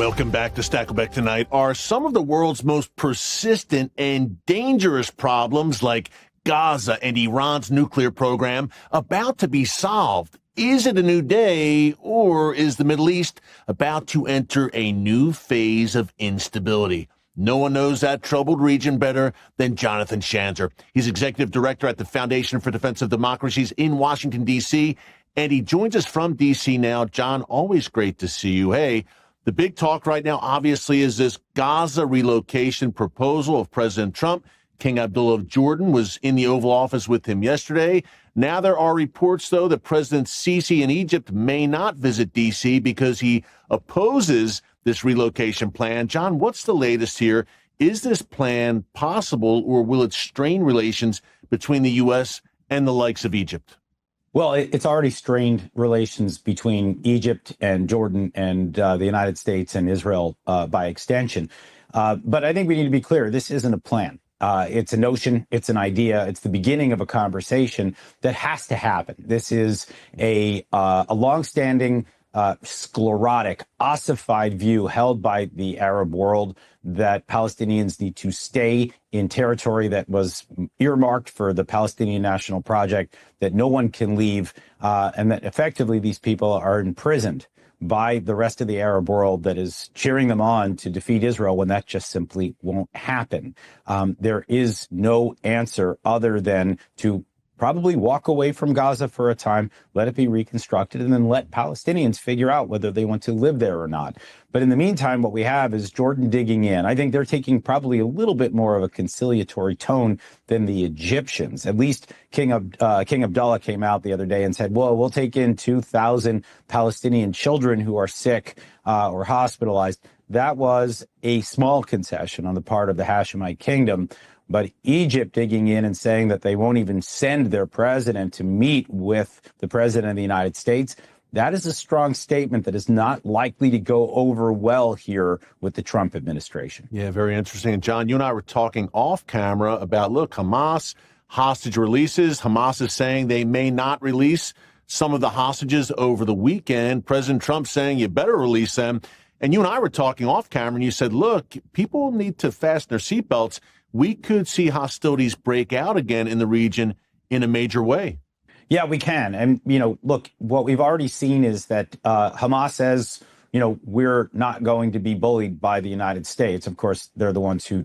Welcome back to Stakelbeck Tonight. Are some of the world's most persistent and dangerous problems, like Gaza and Iran's nuclear program, about to be solved? Is it a new day, or is the Middle East about to enter a new phase of instability? No one knows that troubled region better than Jonathan Schanzer. He's executive director at the Foundation for Defense of Democracies in Washington, D.C., and he joins us from D.C. now. John, always great to see you. Hey, the big talk right now, obviously, is this Gaza relocation proposal of President Trump. King Abdullah of Jordan was in the Oval Office with him yesterday. Now there are reports, though, that President Sisi in Egypt may not visit D.C. because he opposes this relocation plan. John, what's the latest here? Is this plan possible, or will it strain relations between the U.S. and the likes of Egypt? Well, it's already strained relations between Egypt and Jordan and the United States and Israel by extension. But I think we need to be clear. This isn't a plan. It's a notion. It's an idea. It's the beginning of a conversation that has to happen. This is a longstanding, sclerotic, ossified view held by the Arab world that Palestinians need to stay in territory that was earmarked for the Palestinian National Project, that no one can leave, and that effectively these people are imprisoned by the rest of the Arab world that is cheering them on to defeat Israel when that just simply won't happen. There is no answer other than to probably walk away from Gaza for a time, let it be reconstructed, and then let Palestinians figure out whether they want to live there or not. But in the meantime, what we have is Jordan digging in. I think they're taking probably a little bit more of a conciliatory tone than the Egyptians. At least King Abdullah came out the other day and said, well, we'll take in 2,000 Palestinian children who are sick or hospitalized. That was a small concession on the part of the Hashemite kingdom. But Egypt digging in and saying that they won't even send their president to meet with the president of the United States, that is a strong statement that is not likely to go over well here with the Trump administration. Yeah, very interesting. And John, you and I were talking off camera about, look, Hamas hostage releases. Hamas is saying they may not release some of the hostages over the weekend. President Trump saying you better release them. And you and I were talking off camera, and you said, look, people need to fasten their seatbelts. We could see hostilities break out again in the region in a major way. Yeah, we can. And, look, what we've already seen is that Hamas says, we're not going to be bullied by the United States. Of course, they're the ones who,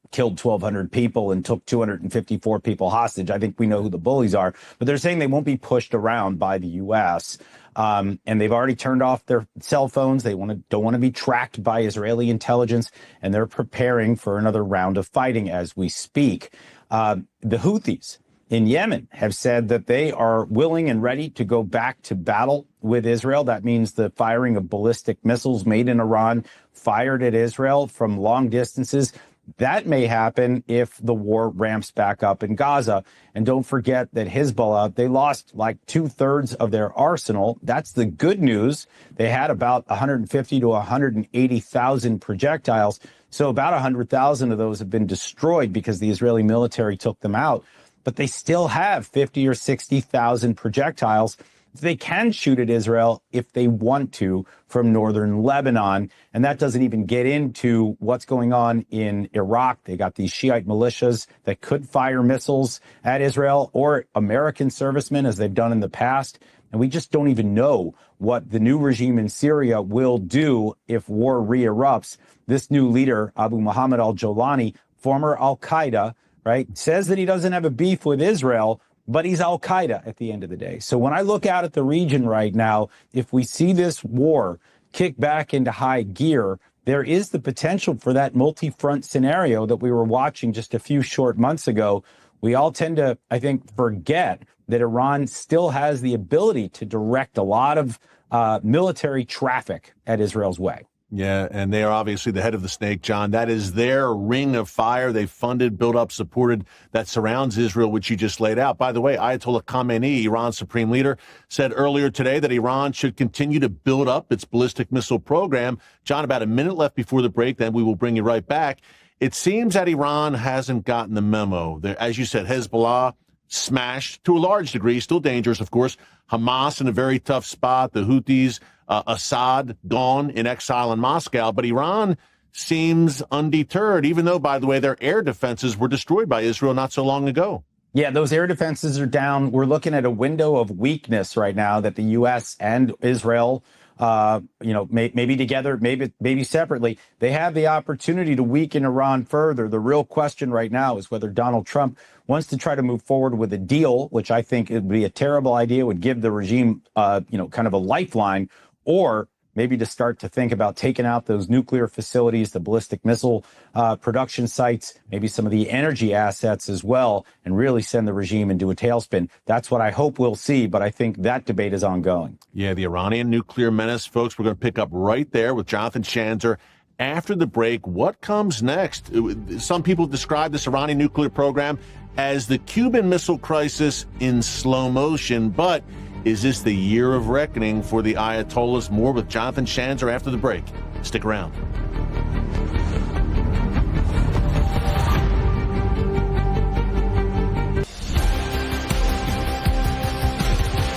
killed 1,200 people and took 254 people hostage. I think we know who the bullies are. But they're saying they won't be pushed around by the U.S., and they've already turned off their cell phones. They don't want to be tracked by Israeli intelligence, and they're preparing for another round of fighting as we speak. The Houthis in Yemen have said that they are willing and ready to go back to battle with Israel. That means the firing of ballistic missiles made in Iran, fired at Israel from long distances. That may happen if the war ramps back up in Gaza. And don't forget that Hezbollah, they lost like 2/3 of their arsenal. That's the good news. They had about 150 to 180,000 projectiles. So about 100,000 of those have been destroyed because the Israeli military took them out. But they still have 50 or 60,000 projectiles. They can shoot at Israel if they want to from northern Lebanon. And that doesn't even get into what's going on in Iraq. They got these Shiite militias that could fire missiles at Israel or American servicemen, as they've done in the past. And we just don't even know what the new regime in Syria will do if war re-erupts. This new leader, Abu Muhammad al-Jolani, former al-Qaeda, right, says that he doesn't have a beef with Israel, but he's al-Qaeda at the end of the day. So when I look out at the region right now, if we see this war kick back into high gear, there is the potential for that multi-front scenario that we were watching just a few short months ago. We all tend to, I think, forget that Iran still has the ability to direct a lot of military traffic at Israel's way. Yeah, and they are obviously the head of the snake, John. That is their ring of fire. They've funded, built up, supported, that surrounds Israel, which you just laid out. By the way, Ayatollah Khamenei, Iran's supreme leader, said earlier today that Iran should continue to build up its ballistic missile program. John, about a minute left before the break, then we will bring you right back. It seems that Iran hasn't gotten the memo. As you said, Hezbollah smashed to a large degree, still dangerous, of course. Hamas in a very tough spot. The Houthis Assad gone in exile in Moscow, but Iran seems undeterred, even though, by the way, their air defenses were destroyed by Israel not so long ago. Yeah, those air defenses are down. We're looking at a window of weakness right now that the U.S. and Israel, maybe together, maybe separately, they have the opportunity to weaken Iran further. The real question right now is whether Donald Trump wants to try to move forward with a deal, which I think would be a terrible idea, would give the regime, kind of a lifeline, or maybe to start to think about taking out those nuclear facilities, the ballistic missile production sites, maybe some of the energy assets as well, and really send the regime into a tailspin. That's what I hope we'll see, but I think that debate is ongoing. Yeah, the Iranian nuclear menace, folks, we're going to pick up right there with Jonathan Schanzer. After the break, what comes next? Some people describe this Iranian nuclear program as the Cuban Missile Crisis in slow motion, but is this the year of reckoning for the Ayatollahs? More with Jonathan Schanzer after the break. Stick around.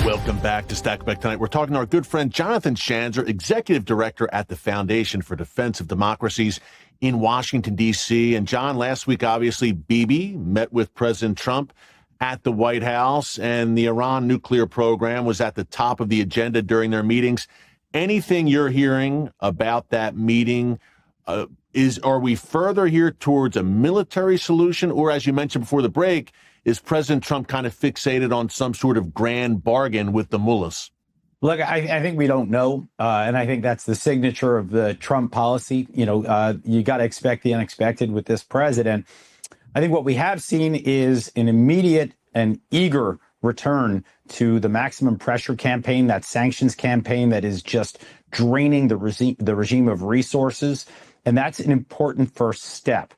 Welcome back to Stakelbeck Tonight. We're talking to our good friend Jonathan Schanzer, Executive Director at the Foundation for Defense of Democracies in Washington, D.C. And John, last week, obviously, Bibi met with President Trump at the White House, and the Iran nuclear program was at the top of the agenda during their meetings. Anything you're hearing about that meeting, are we further here towards a military solution, or, as you mentioned before the break, is President Trump kind of fixated on some sort of grand bargain with the mullahs? Look, I think we don't know, and I think that's the signature of the Trump policy. You got to expect the unexpected with this president. I think what we have seen is an immediate and eager return to the maximum pressure campaign, that sanctions campaign that is just draining the regime of resources. And that's an important first step.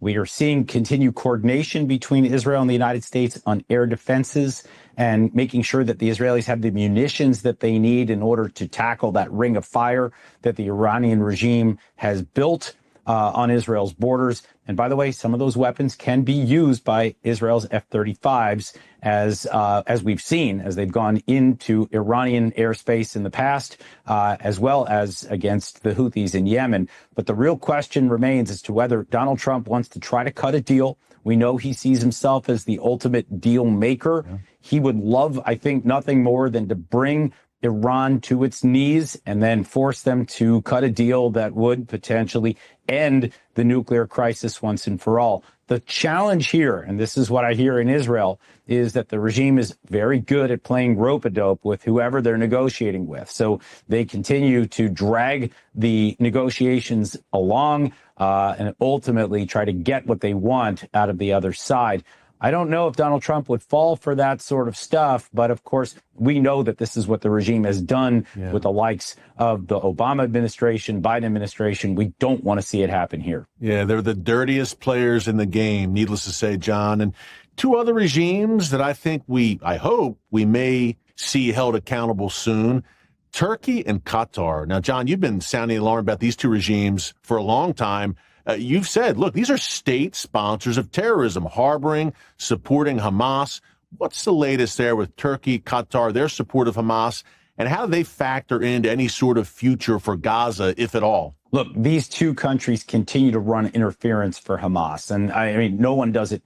We are seeing continued coordination between Israel and the United States on air defenses and making sure that the Israelis have the munitions that they need in order to tackle that ring of fire that the Iranian regime has built on Israel's borders. And by the way, some of those weapons can be used by Israel's F-35s, as we've seen, as they've gone into Iranian airspace in the past, as well as against the Houthis in Yemen. But the real question remains as to whether Donald Trump wants to try to cut a deal. We know he sees himself as the ultimate deal maker. Yeah. He would love, I think, nothing more than to bring Iran to its knees and then force them to cut a deal that would potentially end the nuclear crisis once and for all. The challenge here, and this is what I hear in Israel, is that the regime is very good at playing rope-a-dope with whoever they're negotiating with. So they continue to drag the negotiations along and ultimately try to get what they want out of the other side. I don't know if Donald Trump would fall for that sort of stuff, but of course, we know that this is what the regime has done with the likes of the Obama administration, Biden administration. We don't want to see it happen here. Yeah, they're the dirtiest players in the game, needless to say, John. And two other regimes that I hope we may see held accountable soon, Turkey and Qatar. Now, John, you've been sounding the alarm about these two regimes for a long time. You've said, look, these are state sponsors of terrorism, harboring, supporting Hamas. What's the latest there with Turkey, Qatar, their support of Hamas, and how do they factor into any sort of future for Gaza, if at all? Look, these two countries continue to run interference for Hamas. And I mean, no one does it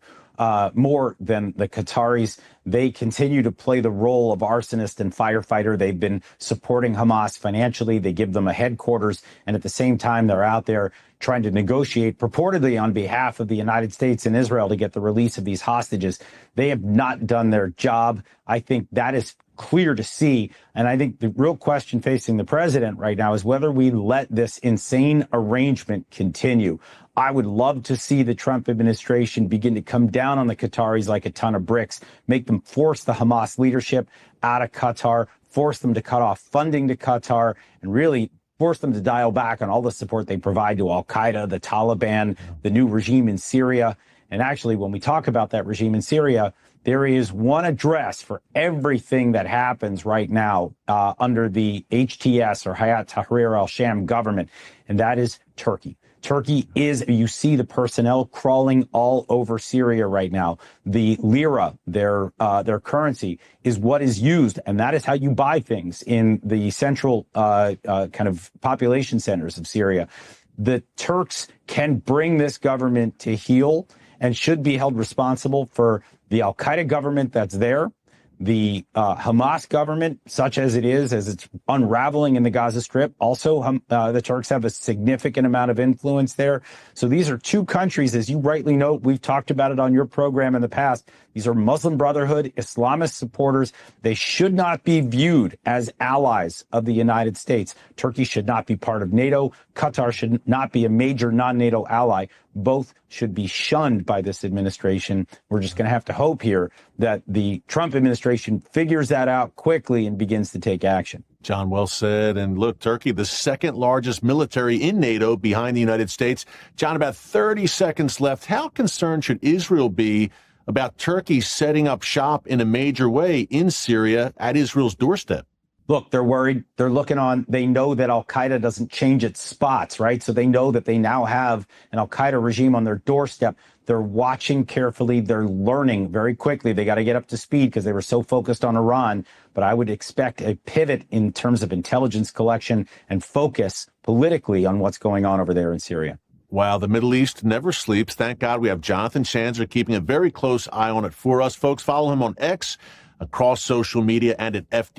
more than the Qataris. They continue to play the role of arsonist and firefighter. They've been supporting Hamas financially. They give them a headquarters. And at the same time, they're out there trying to negotiate purportedly on behalf of the United States and Israel to get the release of these hostages. They have not done their job. I think that is clear to see. And I think the real question facing the president right now is whether we let this insane arrangement continue. I would love to see the Trump administration begin to come down on the Qataris like a ton of bricks, make them force the Hamas leadership out of Qatar, force them to cut off funding to Qatar, and really force them to dial back on all the support they provide to al-Qaeda, the Taliban, the new regime in Syria. And actually, when we talk about that regime in Syria, there is one address for everything that happens right now under the HTS or Hayat Tahrir al-Sham government, and that is Turkey. Turkey is, you see the personnel crawling all over Syria right now. The lira, their currency, is what is used, and that is how you buy things in the central kind of population centers of Syria. The Turks can bring this government to heel and should be held responsible for the al-Qaeda government that's there, the Hamas government, such as it is, as it's unraveling in the Gaza Strip. Also, the Turks have a significant amount of influence there. So these are two countries, as you rightly note, we've talked about it on your program in the past. These are Muslim Brotherhood, Islamist supporters. They should not be viewed as allies of the United States. Turkey should not be part of NATO. Qatar should not be a major non-NATO ally. Both should be shunned by this administration. We're just going to have to hope here that the Trump administration figures that out quickly and begins to take action. John, well said. And look, Turkey, the second largest military in NATO behind the United States. John, about 30 seconds left. How concerned should Israel be about Turkey setting up shop in a major way in Syria at Israel's doorstep? Look, they're worried. They're looking on. They know that al-Qaeda doesn't change its spots, right? So they know that they now have an al-Qaeda regime on their doorstep. They're watching carefully. They're learning very quickly. They got to get up to speed because they were so focused on Iran. But I would expect a pivot in terms of intelligence collection and focus politically on what's going on over there in Syria. Wow, the Middle East never sleeps. Thank God we have Jonathan Schanzer keeping a very close eye on it for us. Folks, follow him on X, across social media, and at FD.